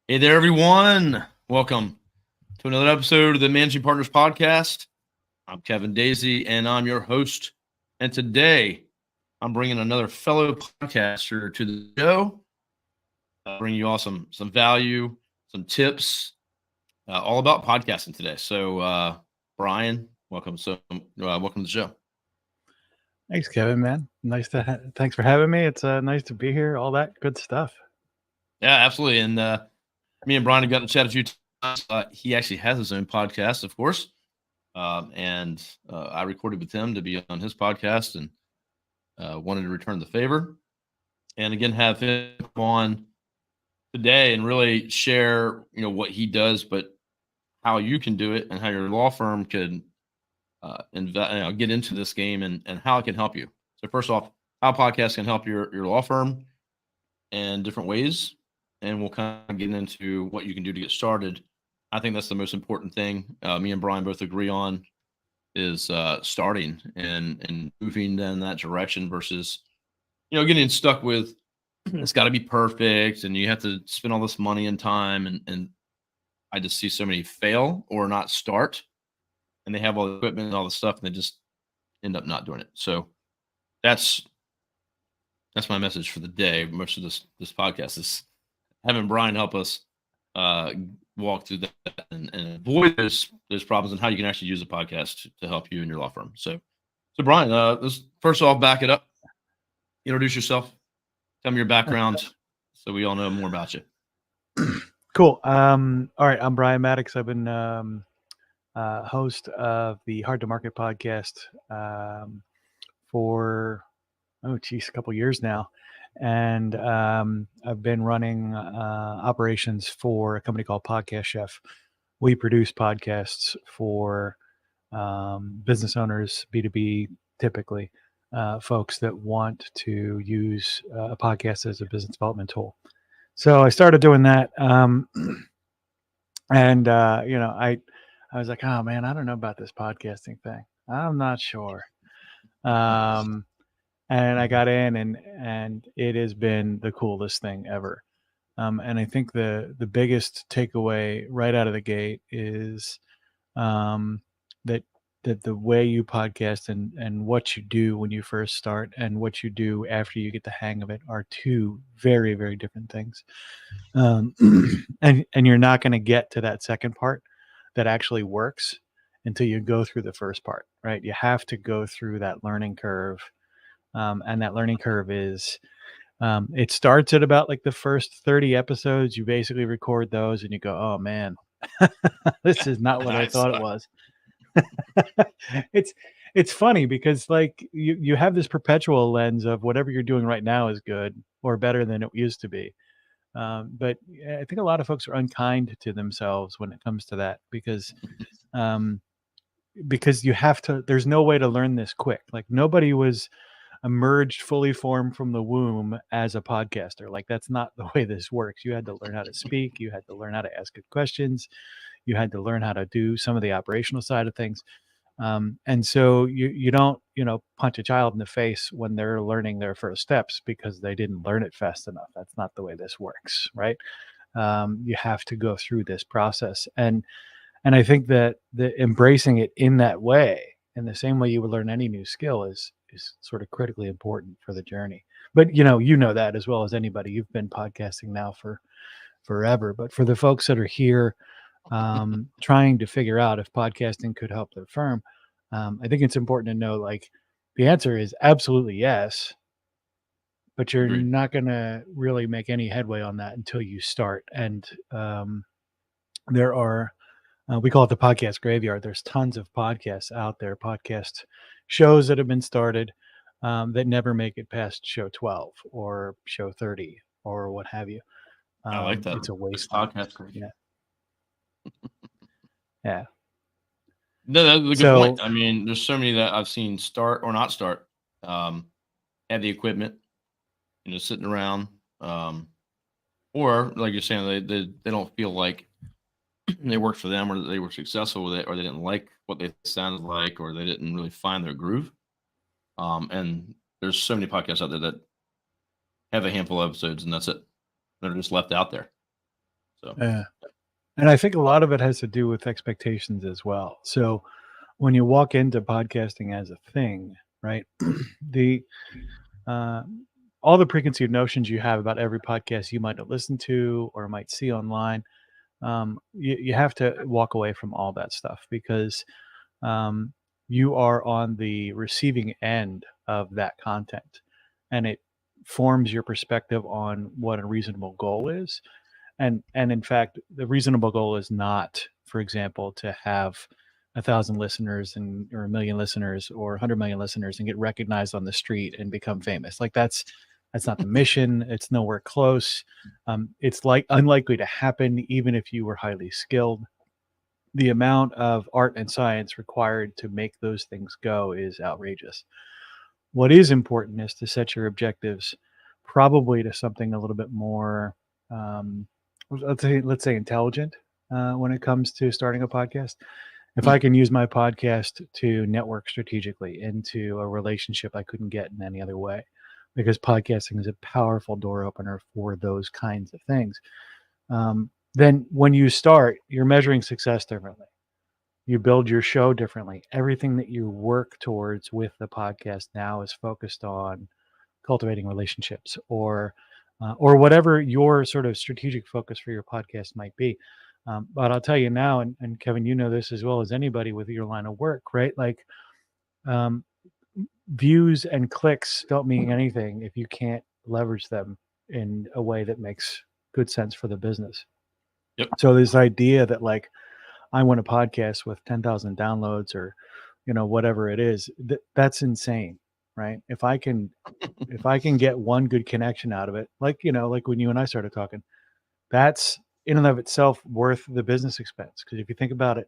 Hey there, everyone. Welcome to another episode of the Managing Partners Podcast. I'm Kevin Daisey, and I'm your host. And today, I'm bringing another fellow podcaster to the show. Bringing you all some value, some tips, all about podcasting today. So, Brian, welcome. Welcome to the show. Thanks, Kevin, man. Thanks for having me. It's nice to be here. All that good stuff. Yeah, absolutely. And me and Brian have gotten to chat a few times. He actually has his own podcast, of course. And I recorded with him to be on his podcast and wanted to return the favor. And again, have him on today and really share, what he does, but how you can do it and how your law firm could get into this game and how it can help you. So first off, how podcasts can help your law firm in different ways. And we'll kind of get into what you can do to get started. I think that's the most important thing. Me and Brian both agree on is starting and moving in that direction versus, getting stuck with it's got to be perfect and you have to spend all this money and time. And I just see so many fail or not start, and they have all the equipment and all the stuff, and they just end up not doing it. So that's my message for the day. Most of this podcast is having Brian help us walk through that and avoid those problems and how you can actually use a podcast to help you and your law firm. So Brian, let's first off back it up. Introduce yourself. Tell me your background so we all know more about you. Cool. All right. I'm Brian Mattocks. I've been host of the Hard to Market podcast for, a couple years now. And I've been running operations for a company called Podcast Chef. We produce podcasts for business owners, B2B, typically, folks that want to use a podcast as a business development tool. So I started doing that. I was like, oh man, I don't know about this podcasting thing. I'm not sure. And I got in and it has been the coolest thing ever. And I think the biggest takeaway right out of the gate is that the way you podcast and what you do when you first start and what you do after you get the hang of it are two very, very different things. And you're not going to get to that second part that actually works until you go through the first part, right? You have to go through that learning curve. And that learning curve is, it starts at about like the first 30 episodes. You basically record those and you go, oh man, this is not what I thought it was. It's funny because like you have this perpetual lens of whatever you're doing right now is good or better than it used to be. But I think a lot of folks are unkind to themselves when it comes to that because you have to, there's no way to learn this quick. Like nobody was emerged fully formed from the womb as a podcaster. Like that's not the way this works. You had to learn how to speak. You had to learn how to ask good questions. You had to learn how to do some of the operational side of things. And so you don't, punch a child in the face when they're learning their first steps because they didn't learn it fast enough. That's not the way this works, right? You have to go through this process. And I think that the embracing it in that way, in the same way you would learn any new skill is sort of critically important for the journey. But, you know that as well as anybody. You've been podcasting now for forever. But for the folks that are here trying to figure out if podcasting could help their firm, I think it's important to know, like, the answer is absolutely yes, but you're Agreed. not going to really make any headway on that until you start. And there are, we call it the podcast graveyard. There's tons of podcasts out there, podcast shows that have been started that never make it past show 12 or show 30 or what have you. I like that. It's a waste. Podcast graveyard. Yeah. Yeah. No, that's a good point. I mean, there's so many that I've seen start or not start, have the equipment, sitting around, or like you're saying, they don't feel like they worked for them or they were successful with it, or they didn't like what they sounded like, or they didn't really find their groove. And there's so many podcasts out there that have a handful of episodes and that's it. They're just left out there. So and I think a lot of it has to do with expectations as well. So when you walk into podcasting as a thing, right, the uh, all the preconceived notions you have about every podcast you might have listened to or might see online, you have to walk away from all that stuff because um, you are on the receiving end of that content, and it forms your perspective on what a reasonable goal is. And in fact, the reasonable goal is not, for example, to have 1,000 listeners and or 1 million listeners or 100 million listeners and get recognized on the street and become famous. Like that's not the mission. It's nowhere close. It's like unlikely to happen, even if you were highly skilled. The amount of art and science required to make those things go is outrageous. What is important is to set your objectives probably to something a little bit more, um, let's say intelligent when it comes to starting a podcast. If I can use my podcast to network strategically into a relationship I couldn't get in any other way, because podcasting is a powerful door opener for those kinds of things. Then when you start, you're measuring success differently. You build your show differently. Everything that you work towards with the podcast now is focused on cultivating relationships or whatever your sort of strategic focus for your podcast might be. But I'll tell you now, and Kevin, you know this as well as anybody with your line of work, right? Like um, views and clicks don't mean anything if you can't leverage them in a way that makes good sense for the business. Yep. So this idea that like I want a podcast with 10,000 downloads or whatever it is, that's insane, right? If I can get one good connection out of it, like like when you and I started talking, that's in and of itself worth the business expense. Because if you think about it,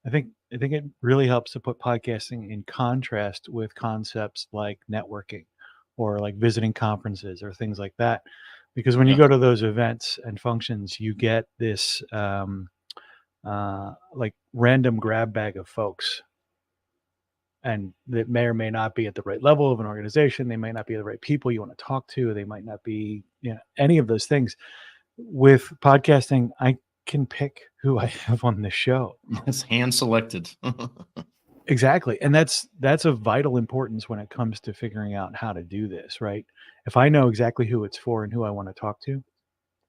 I think it really helps to put podcasting in contrast with concepts like networking or like visiting conferences or things like that. Because when you Yeah. go to those events and functions, you get this like random grab bag of folks, and that may or may not be at the right level of an organization. They might not be the right people you want to talk to. They might not be any of those things. With podcasting, I can pick who I have on the show. It's hand selected. Exactly. And that's of vital importance when it comes to figuring out how to do this, right? If I know exactly who it's for and who I want to talk to,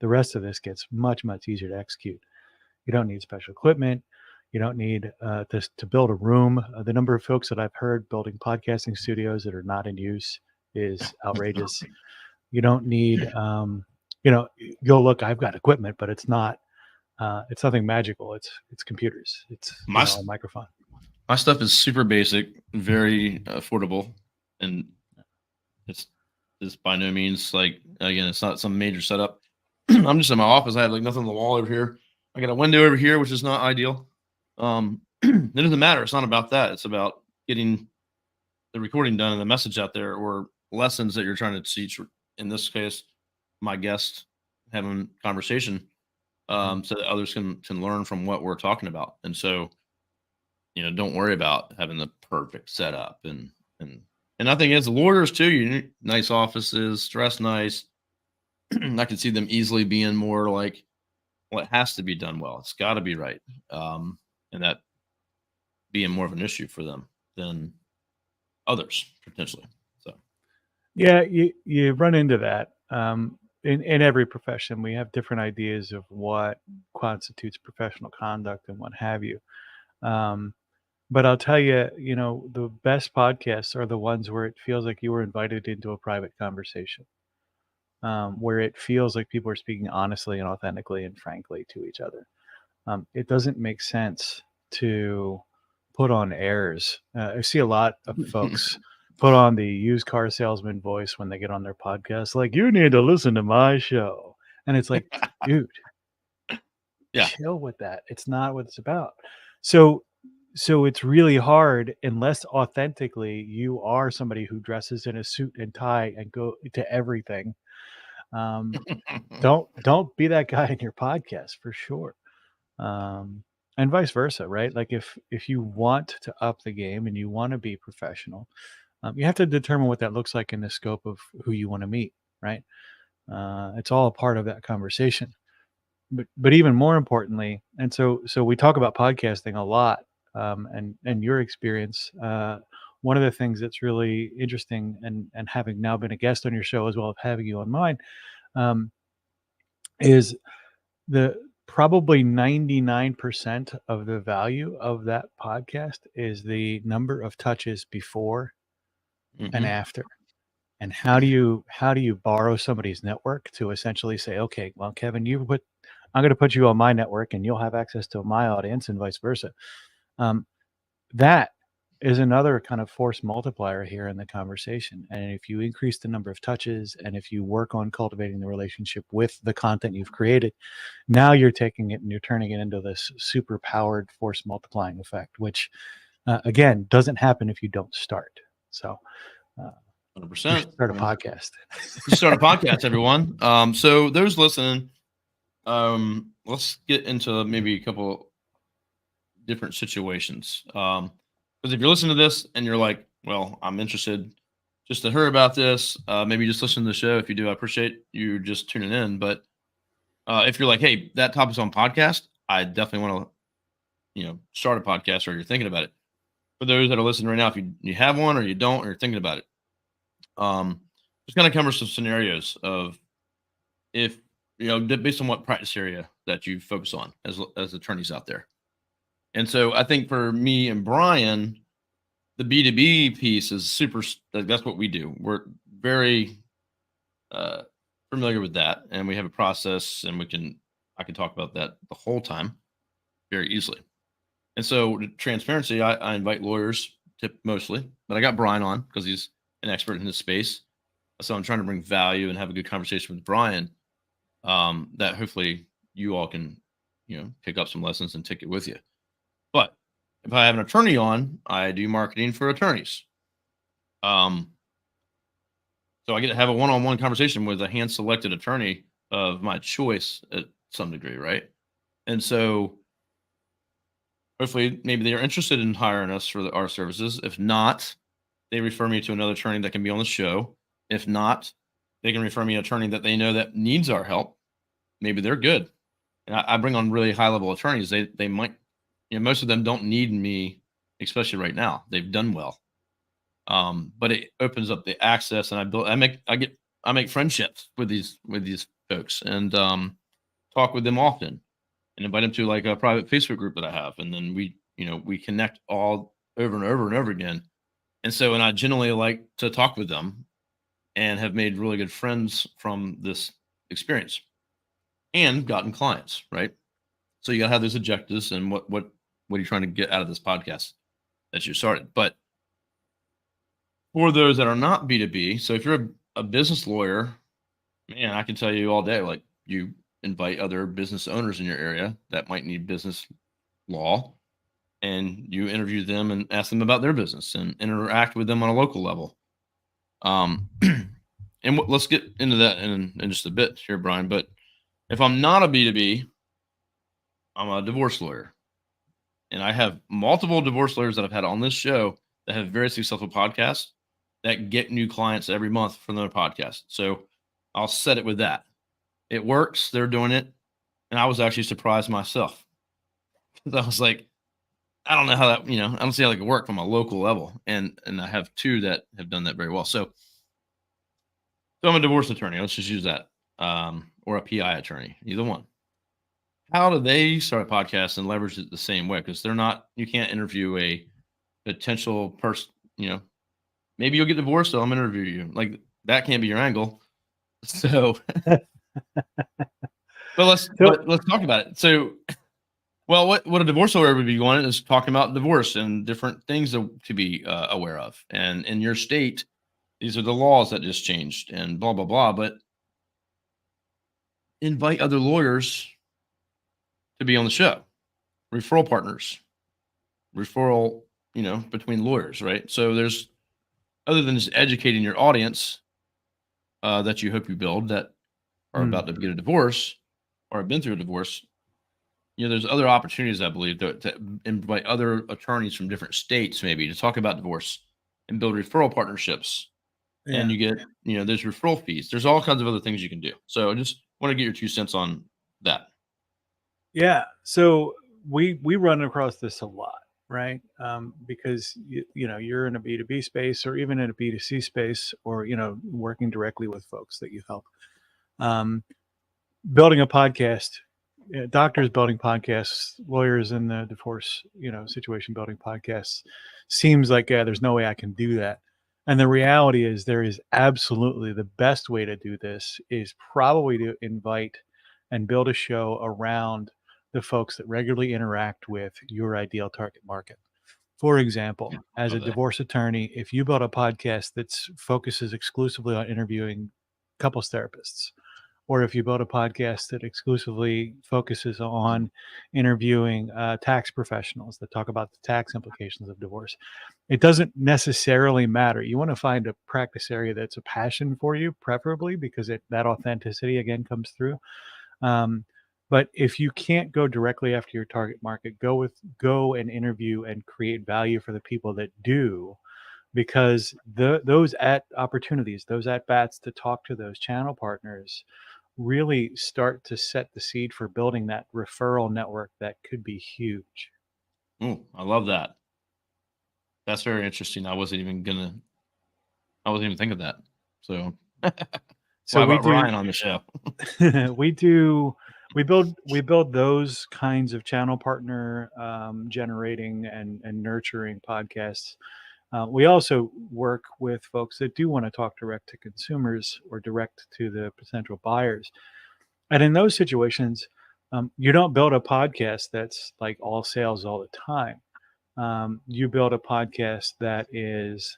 the rest of this gets much, much easier to execute. You don't need special equipment. You don't need to build a room. The number of folks that I've heard building podcasting studios that are not in use is outrageous. You don't need, go look, I've got equipment, but it's nothing magical. It's computers. It's a microphone. My stuff is super basic, very affordable, and it's by no means like, again, it's not some major setup. I'm just in my office. I have like nothing on the wall over here. I got a window over here, which is not ideal. It doesn't matter. It's not about that. It's about getting the recording done and the message out there, or lessons that you're trying to teach. In this case, my guest having conversation, so that others can learn from what we're talking about. And so, don't worry about having the perfect setup. And I think as lawyers too, you need nice offices, dress nice. I can see them easily being more like, well, it has to be done well. It's got to be right. And that being more of an issue for them than others potentially. So, yeah, you run into that. In every profession, we have different ideas of what constitutes professional conduct and what have you. But I'll tell you, the best podcasts are the ones where it feels like you were invited into a private conversation, where it feels like people are speaking honestly and authentically and frankly to each other. It doesn't make sense to put on airs. I see a lot of folks put on the used car salesman voice when they get on their podcast, like, you need to listen to my show. And it's like, dude, yeah, chill with that. It's not what it's about. So it's really hard unless authentically you are somebody who dresses in a suit and tie and go to everything. Don't be that guy in your podcast for sure. And vice versa, right? Like if you want to up the game and you want to be professional, you have to determine what that looks like in the scope of who you want to meet, right? It's all a part of that conversation. but even more importantly, and so we talk about podcasting a lot, and your experience. One of the things that's really interesting, and having now been a guest on your show as well as having you on mine, um, is the probably 99% of the value of that podcast is the number of touches before and after. And how do you borrow somebody's network to essentially say, okay, well, Kevin, I'm going to put you on my network and you'll have access to my audience and vice versa. That is another kind of force multiplier here in the conversation. And if you increase the number of touches, and if you work on cultivating the relationship with the content you've created, now you're taking it and you're turning it into this super powered force multiplying effect, which again, doesn't happen if you don't start. So 100%. Start a podcast. Start a podcast, everyone. So those listening, let's get into maybe a couple different situations. Because if you're listening to this and you're like, well, I'm interested just to hear about this, maybe just listen to the show. If you do, I appreciate you just tuning in. But if you're like, hey, that topic's on podcast, I definitely want to, start a podcast, or you're thinking about it. For those that are listening right now, if you have one or you don't, or you're thinking about it, just kind of cover some scenarios of if, based on what practice area that you focus on as attorneys out there. And so I think for me and Brian, the B2B piece is super, that's what we do. We're very familiar with that, and we have a process, and I can talk about that the whole time very easily. And so transparency, I invite lawyers mostly, but I got Brian on because he's an expert in this space. So I'm trying to bring value and have a good conversation with Brian, that hopefully you all can, pick up some lessons and take it with you. But if I have an attorney on, I do marketing for attorneys. So I get to have a one-on-one conversation with a hand-selected attorney of my choice at some degree, right? And so hopefully maybe they are interested in hiring us for our services. If not, they refer me to another attorney that can be on the show. If not, they can refer me an attorney that they know that needs our help. Maybe they're good. And I bring on really high-level attorneys. They might, most of them don't need me, especially right now. They've done well. But it opens up the access, and I make friendships with these folks, and talk with them often, and invite them to like a private Facebook group that I have. And then we connect all over and over and over again. And I generally like to talk with them and have made really good friends from this experience and gotten clients, right? So you got to have those objectives, and what are you trying to get out of this podcast that you started? But for those that are not B2B, so if you're a business lawyer, man, I can tell you all day, like, you invite other business owners in your area that might need business law, and you interview them and ask them about their business and interact with them on a local level. And let's get into that in just a bit here, Brian. But if I'm not a B2B, I'm a divorce lawyer. And I have multiple divorce lawyers that I've had on this show that have very successful podcasts that get new clients every month from their podcast. So I'll set it with that. It works. They're doing it. And I was actually surprised myself. I was like, I don't know how that, I don't see how it could work from a local level. And I have two that have done that very well. So I'm a divorce attorney. Let's just use that. Or a PI attorney, either one. How do they start a podcast and leverage it the same way? Because you can't interview a potential person, maybe you'll get divorced, so I'm going to interview you. Like, that can't be your angle. So, but let's talk about it. So, well, what a divorce lawyer would be going is talking about divorce and different things to be aware of. And in your state, these are the laws that just changed and blah, blah, blah. But invite other lawyers to be on the show, referral partners, between lawyers, right? So there's, other than just educating your audience that you hope you build that are about to get a divorce or have been through a divorce, there's other opportunities, I believe, to invite other attorneys from different states maybe to talk about divorce and build referral partnerships. Yeah. And you get, there's referral fees. There's all kinds of other things you can do. So I just want to get your 2 cents on that. Yeah. So we run across this a lot, right? Because you're in a B2B space or even in a B2C space, or working directly with folks that you help. Um, Building a podcast, doctors building podcasts, lawyers in the divorce situation building podcasts, seems like, yeah, there's no way I can do that. And the reality is, there is absolutely the best way to do this is probably to invite and build a show around the folks that regularly interact with your ideal target market. For example, as a Love that. divorce attorney, if you build a podcast that focuses exclusively on interviewing couples therapists, or if you build a podcast that exclusively focuses on interviewing tax professionals that talk about the tax implications of divorce, it doesn't necessarily matter. You want to find a practice area that's a passion for you, preferably, because that authenticity again comes through. Um, but if you can't go directly after your target market, go and interview and create value for the people that do, because those at opportunities, those at bats to talk to those channel partners, really start to set the seed for building that referral network that could be huge. Ooh, I love that. That's very interesting. I wasn't even thinking of that. So So why we about do Ryan on the show? we build those kinds of channel partner generating and nurturing podcasts. We also work with folks that do want to talk direct to consumers or direct to the potential buyers. And in those situations, you don't build a podcast that's like all sales all the time. You build a podcast that is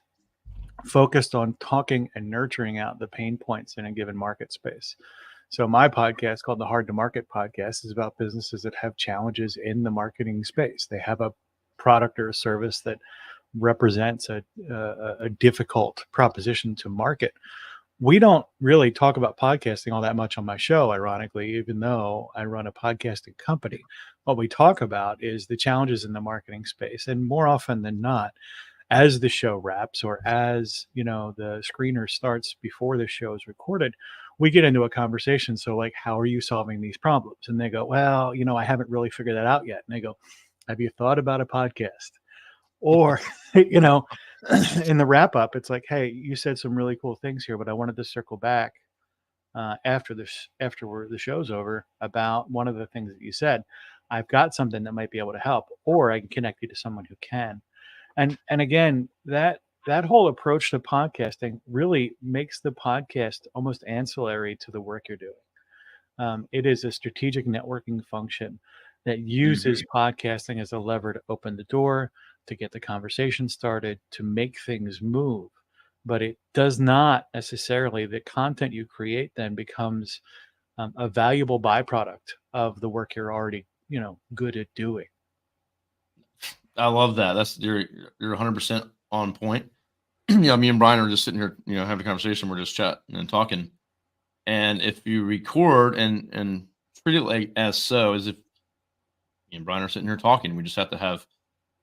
focused on talking and nurturing out the pain points in a given market space. So my podcast, called the Hard to Market Podcast, is about businesses that have challenges in the marketing space. They have a product or a service that represents a difficult proposition to market. We don't really talk about podcasting all that much on my show, ironically, even though I run a podcasting company. What we talk about is the challenges in the marketing space. And more often than not, as the show wraps, or as the screener starts before the show is recorded, we get into a conversation. So, like, how are you solving these problems? And they go, well, I haven't really figured that out yet. And they go, have you thought about a podcast? Or in the wrap up, it's like, hey, you said some really cool things here, but I wanted to circle back after the show's over, about one of the things that you said. I've got something that might be able to help, or I can connect you to someone who can. And again, that whole approach to podcasting really makes the podcast almost ancillary to the work you're doing. It is a strategic networking function that uses podcasting as a lever to open the door, to get the conversation started, to make things move. But it does not necessarily, the content you create then becomes a valuable byproduct of the work you're already, good at doing. I love that. You're 100% on point. Me and Brian are just sitting here, having a conversation. We're just chatting and talking. And if you record and treat it like as if me and Brian are sitting here talking, we just have to have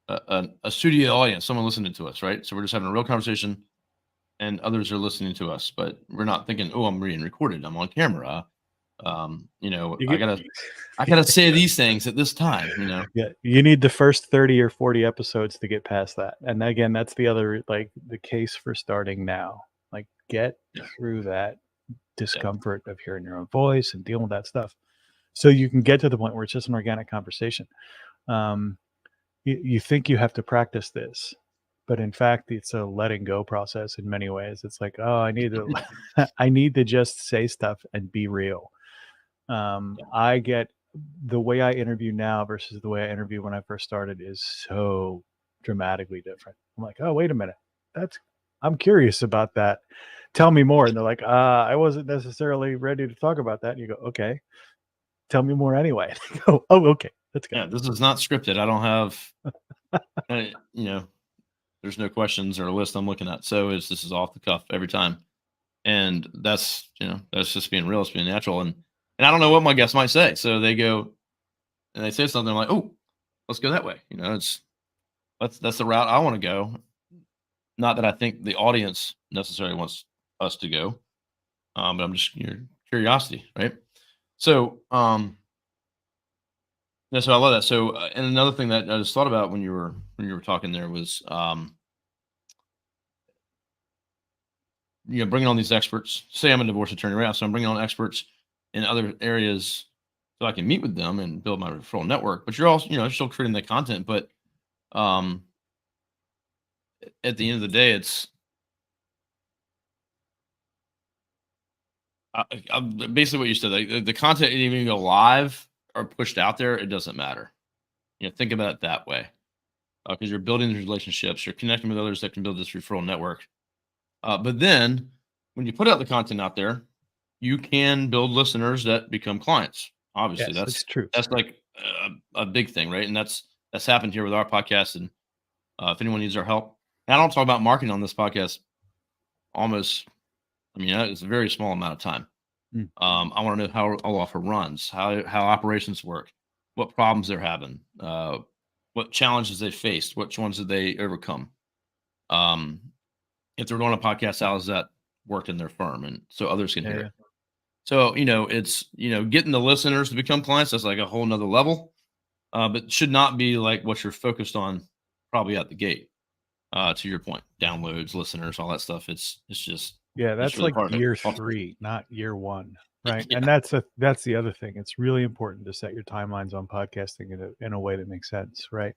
a studio audience, someone listening to us, right? So we're just having a real conversation, and others are listening to us, but we're not thinking, oh, I'm being recorded, I'm on camera. You I get, gotta say these things at this time. yeah, you need the first 30 or 40 episodes to get past that. And again, that's the other, like, the case for starting now. Like, get Yeah. through that discomfort of hearing your own voice and dealing with that stuff, so you can get to the point where it's just an organic conversation. You think you have to practice this, but in fact, it's a letting go process in many ways. It's like, oh, I need to, I need to just say stuff and be real. I get the way I interview now versus the way I interviewed when I first started is so dramatically different. I'm like, oh, wait a minute, I'm curious about that. Tell me more. And they're like, I wasn't necessarily ready to talk about that. And you go, okay, tell me more anyway. They go, oh, okay, let's go. Yeah, this is not scripted. I don't have, there's no questions or a list I'm looking at. So this is off the cuff every time. And that's just being real. It's being natural. And I don't know what my guests might say. So they go and they say something, I'm like, oh, let's go that way. That's the route I want to go. Not that I think the audience necessarily wants us to go. But I'm just curiosity, right? So, Yeah, so I love that. So, and another thing that I just thought about when you were talking there was, bringing on these experts. Say I'm a divorce attorney right now, so I'm bringing on experts in other areas so I can meet with them and build my referral network. But you're also, you're still creating that content. But um, at the end of the day, it's basically what you said. Like, the content didn't even go live or pushed out there. It doesn't matter. Think about it that way, because you're building these relationships. You're connecting with others that can build this referral network. But then when you put out the content out there, you can build listeners that become clients. Obviously, Yes, it's true. that's like a big thing, right? And that's happened here with our podcast. And if anyone needs our help, and I don't talk about marketing on this podcast almost. I mean, it's a very small amount of time. Mm. I want to know how our offer runs, how operations work, what problems they're having, what challenges they faced, which ones did they overcome. If they're doing a podcast, how does that work in their firm, and so others can hear it. So, it's, getting the listeners to become clients. That's like a whole nother level, but should not be like what you're focused on probably at the gate. To your point, downloads, listeners, all that stuff. It's just, That's really like hard to year cultivate. 3, not year 1, right? Yeah. And that's the other thing. It's really important to set your timelines on podcasting in a way that makes sense, right?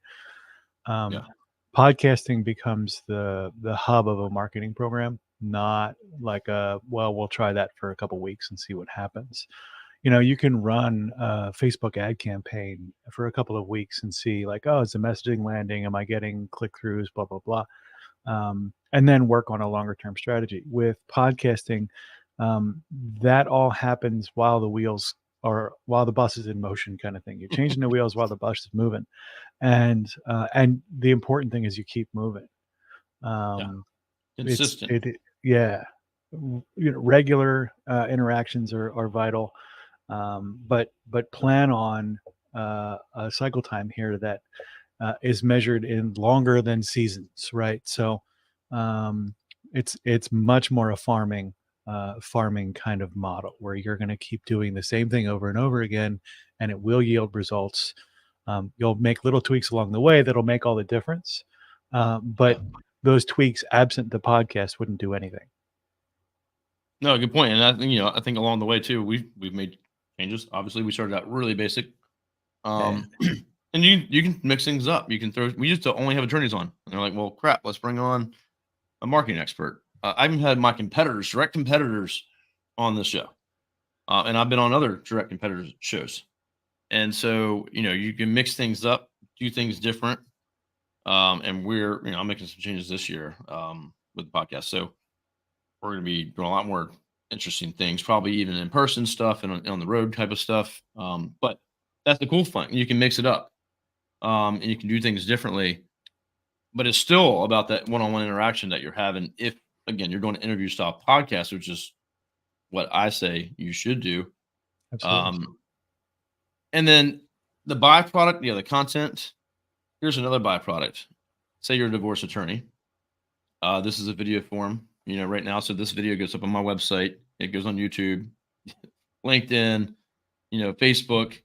Yeah. Podcasting becomes the hub of a marketing program, not like we'll try that for a couple weeks and see what happens. You can run a Facebook ad campaign for a couple of weeks and see like, oh, is the messaging landing? Am I getting click-throughs? Blah, blah, blah. And then work on a longer term strategy. With podcasting, that all happens while the bus is in motion, kind of thing. You're changing the wheels while the bus is moving, and the important thing is you keep moving. Yeah. It's Consistent. yeah, regular interactions are vital, but plan on a cycle time here that is measured in longer than seasons, right? So it's much more a farming kind of model where you're going to keep doing the same thing over and over again, and it will yield results. You'll make little tweaks along the way that'll make all the difference, but Yeah. those tweaks, absent the podcast, wouldn't do anything. No, good point. And I think, I think along the way too, we've made changes. Obviously, we started out really basic. Yeah, And you can mix things up. You can we used to only have attorneys on. And they're like, well, crap, let's bring on a marketing expert. I even had my direct competitors on this show. And I've been on other direct competitors shows. And so, you can mix things up, do things different. And I'm making some changes this year with the podcast. So we're going to be doing a lot more interesting things, probably even in person stuff and on the road type of stuff. But that's the cool thing. You can mix it up, and you can do things differently, but it's still about that one-on-one interaction that you're having. If, again, you're doing an interview style podcast, which is what I say you should do. absolutely. And then the byproduct, the content. Here's another byproduct. Say you're a divorce attorney. This is a video form, right now. So this video goes up on my website. It goes on YouTube, LinkedIn, Facebook,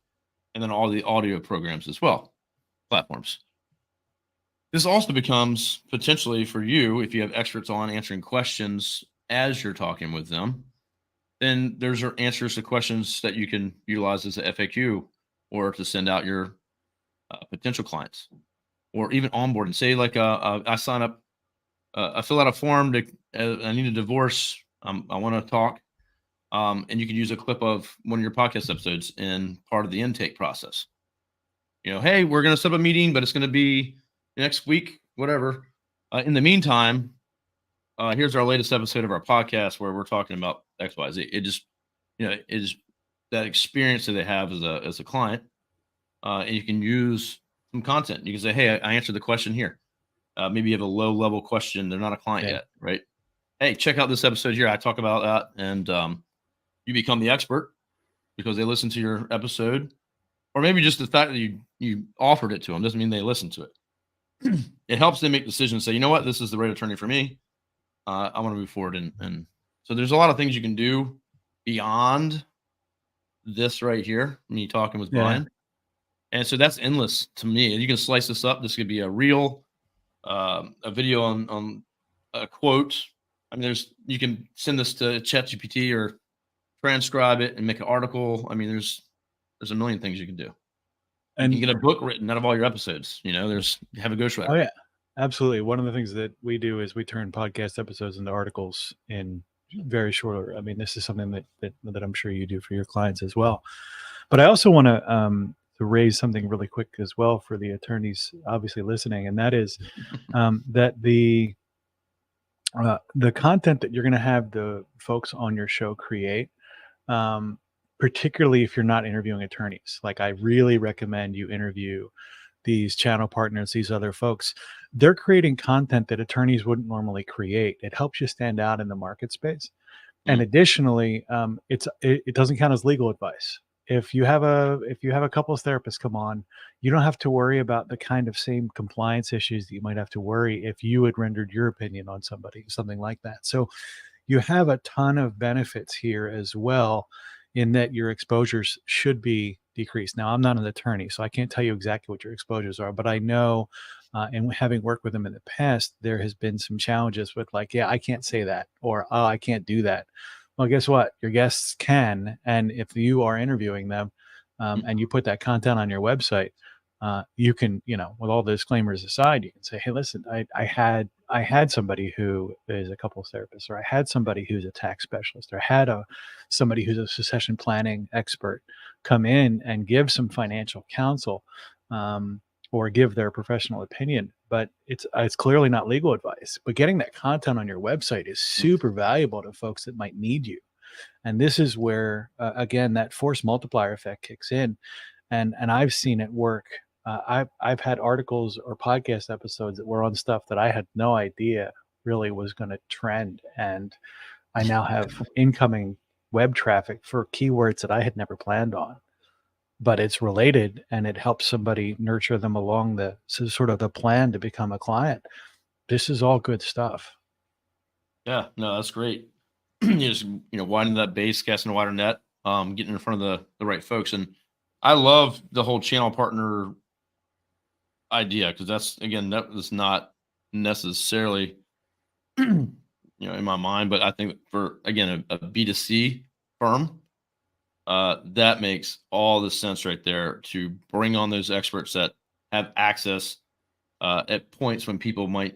and then all the audio programs as well, platforms. This also becomes potentially for you, if you have experts on answering questions as you're talking with them, then there's answers to questions that you can utilize as a FAQ or to send out your potential clients, or even onboard and say like I sign up, I fill out a form to I need a divorce. I want to talk, and you can use a clip of one of your podcast episodes in part of the intake process. Hey, we're going to set up a meeting, but it's going to be next week, whatever. In the meantime, here's our latest episode of our podcast where we're talking about X, Y, Z. It just, is that experience that they have as a client, and you can use some content. You can say, hey, I answered the question here. Maybe you have a low level question. They're not a client Yeah. yet, right? Hey, check out this episode here. I talk about that, and you become the expert because they listen to your episode, or maybe just the fact that you offered it to them doesn't mean they listen to it. It helps them make decisions. Say, you know what, this is the right attorney for me. I want to move forward, and so there's a lot of things you can do beyond this right here. Me talking with Yeah. Brian, And so that's endless to me. You can slice this up. This could be a reel, a video on a quote. I mean, you can send this to ChatGPT or transcribe it and make an article. I mean, there's a million things you can do. You And can get a book written out of all your episodes. You know, have a ghostwriter. oh yeah, absolutely. One of the things that we do is we turn podcast episodes into articles in very short order. I mean, this is something that I'm sure you do for your clients as well. But I also want to raise something really quick as well for the attorneys obviously listening, and that is that the content that you're going to have the folks on your show create, um, particularly if you're not interviewing attorneys. Like, I really recommend you interview these channel partners, these other folks. They're creating content that attorneys wouldn't normally create. It helps you stand out in the market space. And additionally, it doesn't count as legal advice. If you have a couples therapist come on, you don't have to worry about the kind of same compliance issues that you might have to worry if you had rendered your opinion on something like that. So you have a ton of benefits here as well, in that your exposures should be decreased. Now, I'm not an attorney, so I can't tell you exactly what your exposures are, but I know, and having worked with them in the past, there has been some challenges with, like, yeah, I can't say that, or, oh, I can't do that. Well, guess what? Your guests can, and if you are interviewing them, and you put that content on your website, you can, with all the disclaimers aside, you can say, hey, listen, I had somebody who is a couples therapist, or I had somebody who's a tax specialist, or had somebody who's a succession planning expert come in and give some financial counsel, or give their professional opinion. But it's clearly not legal advice. But getting that content on your website is super valuable to folks that might need you. And this is where, again, that force multiplier effect kicks in. And I've seen it work. I've had articles or podcast episodes that were on stuff that I had no idea really was going to trend, and I now have incoming web traffic for keywords that I had never planned on. But it's related, and it helps somebody nurture them along the sort of the plan to become a client. This is all good stuff. Yeah, no, that's great. You just, widening that base, casting a wider net, getting in front of the right folks. And I love the whole channel partner idea, because that is not necessarily, in my mind, but I think for, again, a B2C firm, that makes all the sense right there, to bring on those experts that have access at points when people might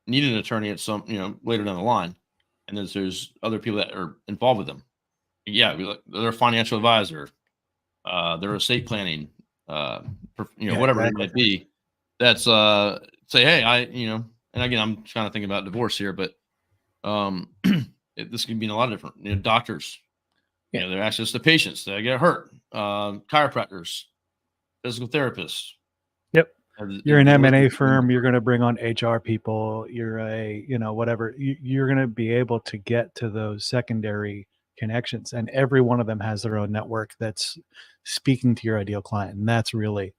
need an attorney at some, later down the line. And there's other people that are involved with them. Yeah, they're a financial advisor, they're estate planning, Yeah, whatever it exactly. might be. That's say, hey, and again, I'm trying to think about divorce here, but this can be in a lot of different, doctors, Yeah. their access to patients that get hurt, chiropractors, physical therapists. Yep. You're an The M&A list firm, you're going to bring on HR people, you're a, whatever, you're going to be able to get to those secondary connections, and every one of them has their own network that's speaking to your ideal client. And that's really,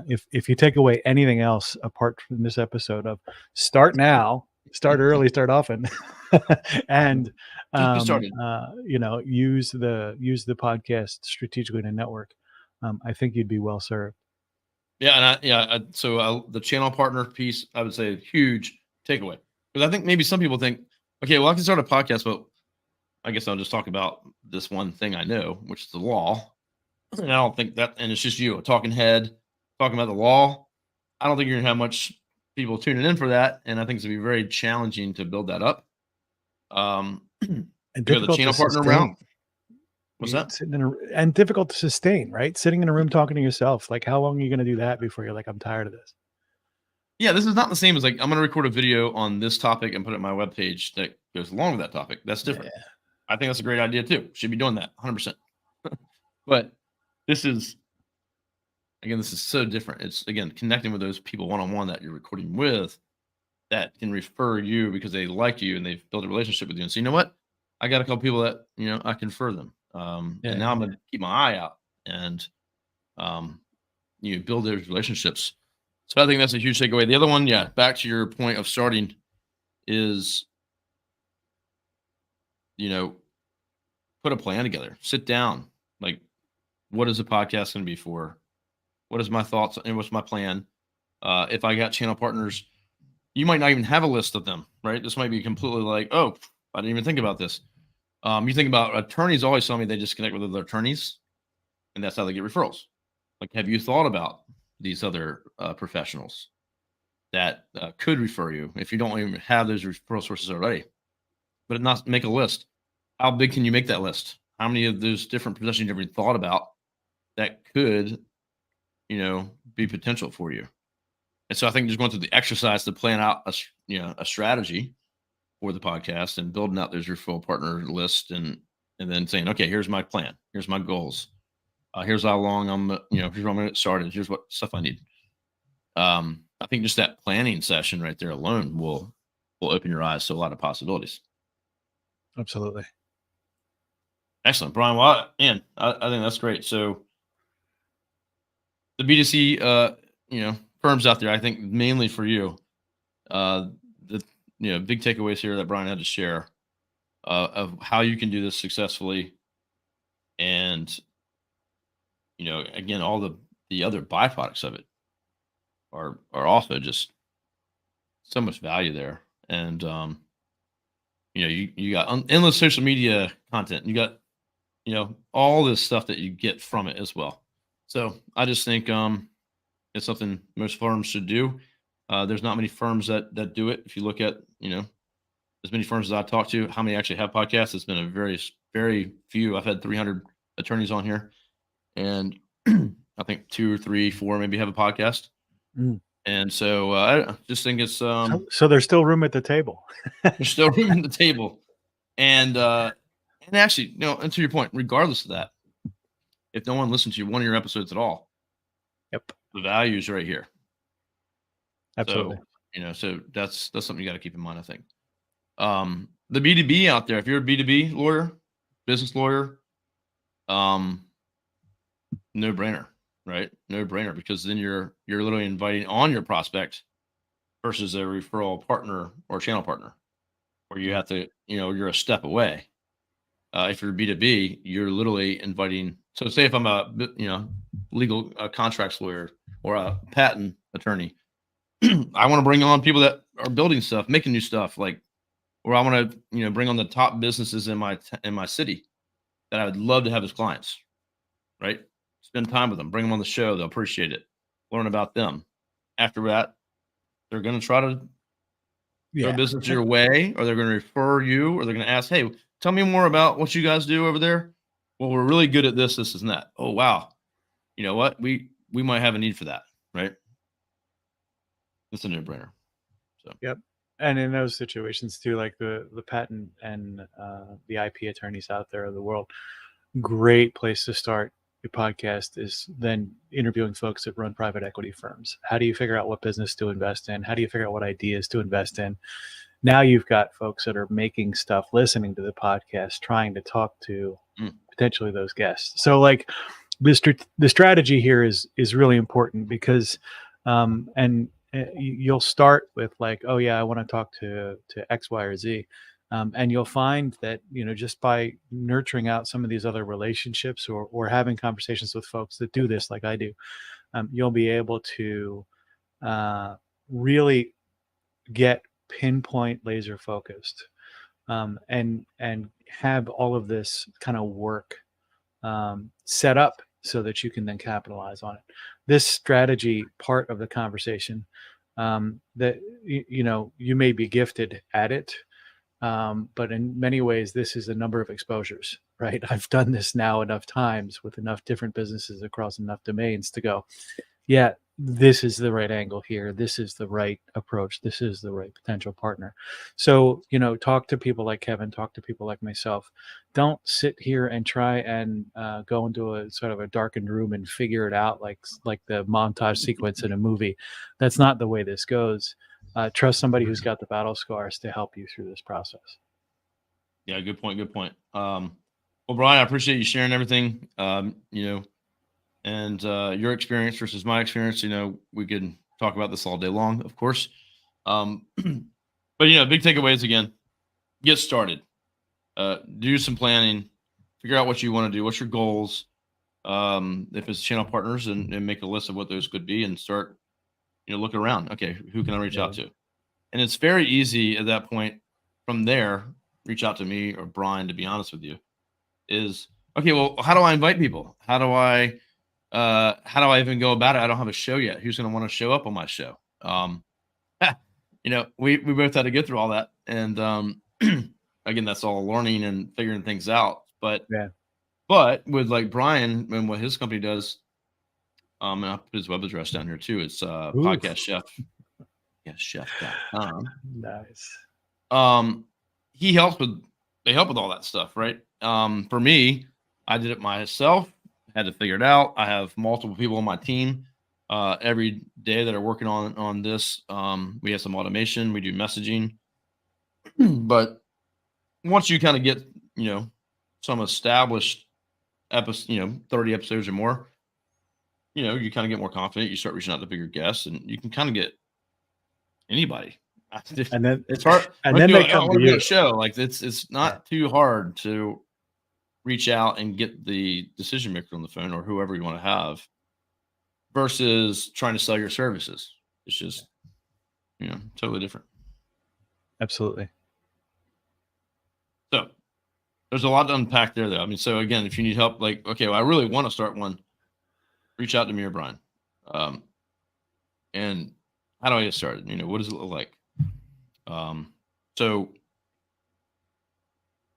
if you take away anything else apart from this episode of start now, start early, start often, and just get started. use the podcast strategically in a network, I think you'd be well served. Yeah, and so the channel partner piece, I would say, a huge takeaway, because I think maybe some people think, okay, well, I can start a podcast, but I guess I'll just talk about this one thing I know, which is the law. And I don't think that, and it's just you, a talking head, talking about the law. I don't think you're gonna have much people tuning in for that, and I think it's gonna be very challenging to build that up. And You got the difficult to channel partner route. sustain. What's You that? sitting and difficult to sustain, right? Sitting in a room talking to yourself. Like, how long are you going to do that before you're like, I'm tired of this? Yeah, this is not the same as, like, I'm gonna record a video on this topic and put it on my webpage that goes along with that topic. That's different. Yeah. I think that's a great idea too. Should be doing that 100%. But this is, again, this is so different. It's, again, connecting with those people one-on-one that you're recording with, that can refer you because they like you and they've built a relationship with you. And so, you know what? I got a couple people that, I can refer them. And now I'm going to keep my eye out and, build those relationships. So I think that's a huge takeaway. The other one, yeah, back to your point of starting, is, put a plan together, sit down. Like, what is the podcast going to be for? What is my thoughts and what's my plan? If I got channel partners, you might not even have a list of them, right? This might be completely like, oh, I didn't even think about this. You think about attorneys always tell me they just connect with other attorneys, and that's how they get referrals. Like, have you thought about these other professionals that could refer you if you don't even have those referral sources already? But not make a list. How big can you make that list? How many of those different professions have you ever thought about that could, be potential for you? And so I think just going through the exercise to plan out a strategy for the podcast and building out those referral partner list and then saying, okay, here's my plan. Here's my goals. Here's how long here's where I'm going to get started. Here's what stuff I need. I think just that planning session right there alone will open your eyes to a lot of possibilities. Absolutely. Excellent, Brian. Well, I think that's great. So the B2C, firms out there, I think mainly for you, the big takeaways here that Brian had to share of how you can do this successfully, and again, all the other byproducts of it are also just so much value there, and you got endless social media content, you got all this stuff that you get from it as well. So I just think it's something most firms should do. There's not many firms that do it. If you look at as many firms as I talk to, how many actually have podcasts? It's been a very, very few. I've had 300 attorneys on here, and I think 2 or 3, 4 maybe have a podcast. And so I just think it's so there's still room at the table. there's still room at the table, and actually, and to your point, regardless of that, if no one listens to one of your episodes at all, yep, the value is right here. Absolutely. So, so that's something you got to keep in mind, I think. The B2B out there, if you're a B2B lawyer, business lawyer, no brainer, right? No brainer, because then you're literally inviting on your prospect versus a referral partner or channel partner, where you have to, you're a step away. If you're B2B, you're literally inviting. So say if I'm a, legal contracts lawyer or a patent attorney, I want to bring on people that are building stuff, making new stuff, or I want to, bring on the top businesses in my city that I would love to have as clients, right? Spend time with them, bring them on the show. They'll appreciate it. Learn about them. After that, they're going to try to throw business your way, or they're going to refer you, or they're going to ask, hey, tell me more about what you guys do over there. Well, we're really good at this, and that. Oh, wow. You know what? We might have a need for that, right? It's a no-brainer. So. Yep. And in those situations too, like the patent and the IP attorneys out there of the world, great place to start your podcast is then interviewing folks that run private equity firms. How do you figure out what business to invest in? How do you figure out what ideas to invest in? Now you've got folks that are making stuff, listening to the podcast, trying to talk to potentially those guests. So like the strategy here is really important, because and you'll start with like, oh yeah, I want to talk to X, Y, or Z. And you'll find that, just by nurturing out some of these other relationships or having conversations with folks that do this like I do, you'll be able to really get pinpoint laser focused and have all of this kind of work set up so that you can then capitalize on it. This strategy part of the conversation, that you may be gifted at it, but in many ways this is a number of exposures, right? I've done this now enough times with enough different businesses across enough domains to go, yeah, this is the right angle here. This is the right approach. This is the right potential partner. So, talk to people like Kevin, talk to people like myself. Don't sit here and try and go into a sort of a darkened room and figure it out like the montage sequence in a movie. That's not the way this goes. Trust somebody who's got the battle scars to help you through this process. Yeah, good point. Good point. Well, Brian, I appreciate you sharing everything. And your experience versus my experience. We could talk about this all day long, of course. But big takeaways again: get started, do some planning, figure out what you want to do, what's your goals, if it's channel partners, and make a list of what those could be and start, looking around. Okay, who can I reach out to? And it's very easy at that point. From there, reach out to me or Brian, to be honest with you, is okay. Well, how do I invite people? How do I even go about it? I don't have a show yet. Who's going to want to show up on my show? We both had to go through all that. And again, that's all learning and figuring things out. But with like Brian and what his company does, and I'll put his web address down here too. It's Podcast Chef. Yeah, chef.com. Nice. They help with all that stuff, right? For me, I did it myself, had to figure it out. I have multiple people on my team every day that are working on this. We have some automation, we do messaging, but once you kind of get, some established episode, 30 episodes or more, you kind of get more confident. You start reaching out to bigger guests, and you can kind of get anybody. And then it's hard. And then they come to you. A show like it's not too hard to reach out and get the decision maker on the phone or whoever you want to have, versus trying to sell your services. It's just, totally different. Absolutely. So there's a lot to unpack there, though. I mean, so again, if you need help, like, okay, well, I really want to start one, reach out to me or Brian. And how do I get started? What does it look like?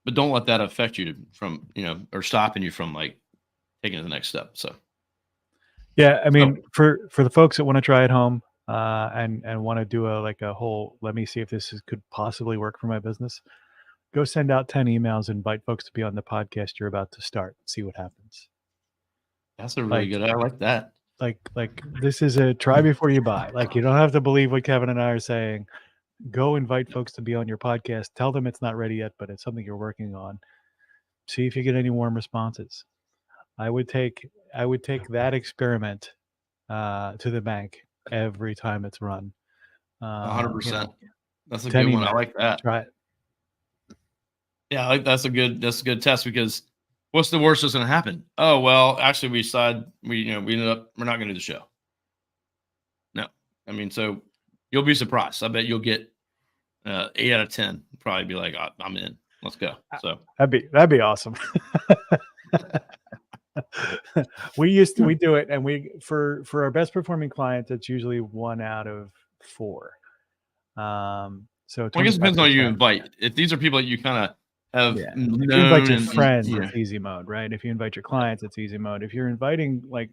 But don't let that affect you from, or stopping you from like taking the next step. So, yeah, I mean, for the folks that want to try at home, and want to do a whole, let me see if this could possibly work for my business, go send out 10 emails, invite folks to be on the podcast you're about to start, see what happens. That's a really good, I like that. Like this is a try before you buy. Like, you don't have to believe what Kevin and I are saying. Go invite folks to be on your podcast. Tell them it's not ready yet, but it's something you're working on. See if you get any warm responses. I would take that experiment to the bank every time it's run. 100%. That's a good one. I like that. Try it. Yeah, that's a good test, because what's the worst that's going to happen? Oh, well, actually we ended up, we're not going to do the show. No, I mean, so you'll be surprised. I bet you'll get 8 out of 10. Probably be like, I'm in. Let's go. So that'd be awesome. We do it, and for our best performing clients, it's usually 1 out of 4. So I guess it depends on who you invite. If these are people that you kind of have, if you invite your friends, it's easy mode, right? If you invite your clients, it's easy mode. If you're inviting like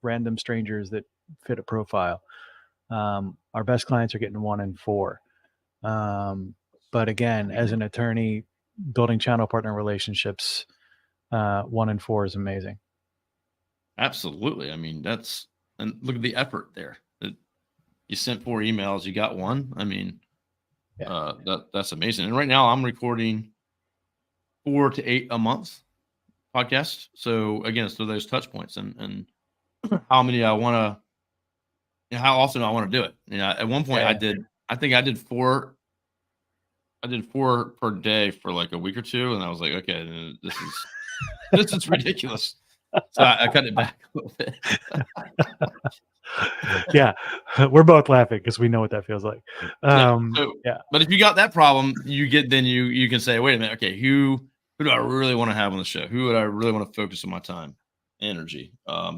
random strangers that fit a profile, our best clients are getting 1 in 4. But again, as an attorney, building channel partner relationships, 1 in 4 is amazing. Absolutely. I mean, and look at the effort there. You sent 4 emails, you got 1. I mean, that's amazing. And right now I'm recording 4 to 8 a month podcast. So again, so those touch points and how many how often I want to do it. At one point I think I did 4 per day for like a week or 2. And I was like, okay, this is ridiculous. So I cut it back a little bit. Yeah, we're both laughing because we know what that feels like. But if you got that problem, you can say, wait a minute, okay, who do I really want to have on the show? Who would I really want to focus on my time, energy?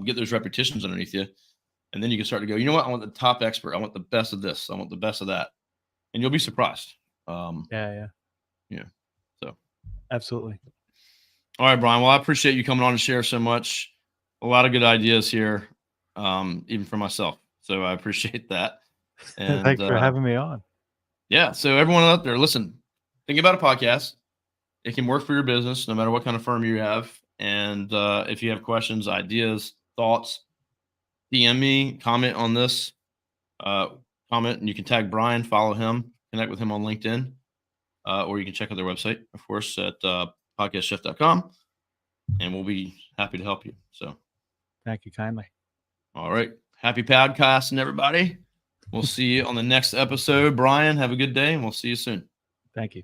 Get those repetitions underneath you, and then you can start to go, you know what? I want the top expert. I want the best of this. I want the best of that, and you'll be surprised. Yeah. So, absolutely. All right, Brian. Well, I appreciate you coming on to share so much. A lot of good ideas here, even for myself. So I appreciate that. And thanks for having me on. Yeah. So everyone out there, listen, think about a podcast. It can work for your business, no matter what kind of firm you have. And if you have questions, ideas, thoughts, DM me, comment on this, comment, and you can tag Brian, follow him, connect with him on LinkedIn, or you can check out their website, of course, at podcastchef.com, and we'll be happy to help you. So thank you kindly. All right. Happy podcasting, everybody. We'll see you on the next episode. Brian, have a good day, and we'll see you soon. Thank you.